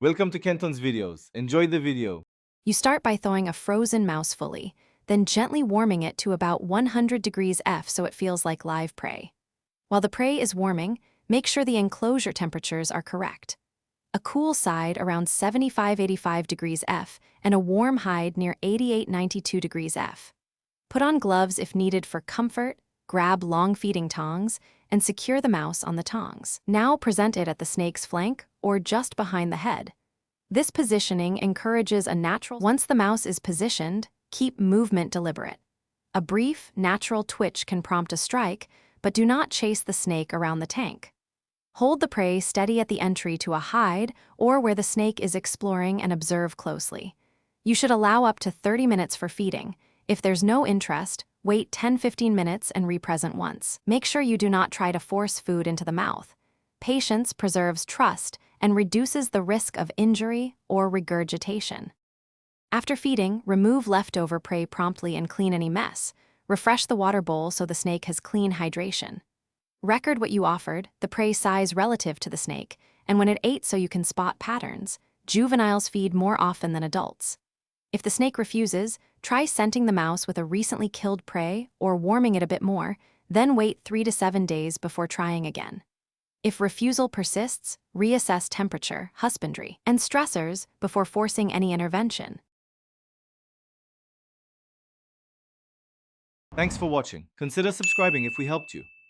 Welcome to Kenton's videos. Enjoy the video. You start by thawing a frozen mouse fully, then gently warming it to about 100 degrees F so it feels like live prey. While the prey is warming, make sure the enclosure temperatures are correct. A cool side around 75-85 degrees F and a warm hide near 88-92 degrees F. Put on gloves if needed for comfort, grab long feeding tongs, and secure the mouse on the tongs. Now present it at the snake's flank or just behind the head. This positioning encourages a natural. Once the mouse is positioned, keep movement deliberate. A brief, natural twitch can prompt a strike, but do not chase the snake around the tank. Hold the prey steady at the entry to a hide or where the snake is exploring and observe closely. You should allow up to 30 minutes for feeding. If there's no interest, wait 10-15 minutes and re-present once. Make sure you do not try to force food into the mouth. Patience preserves trust and reduces the risk of injury or regurgitation. After feeding, remove leftover prey promptly and clean any mess. Refresh the water bowl so the snake has clean hydration. Record what you offered, the prey size relative to the snake, and when it ate so you can spot patterns. Juveniles feed more often than adults. If the snake refuses, try scenting the mouse with a recently killed prey or warming it a bit more, then wait 3 to 7 days before trying again. If refusal persists, reassess temperature, husbandry, and stressors before forcing any intervention. Thanks for watching. Consider subscribing if we helped you.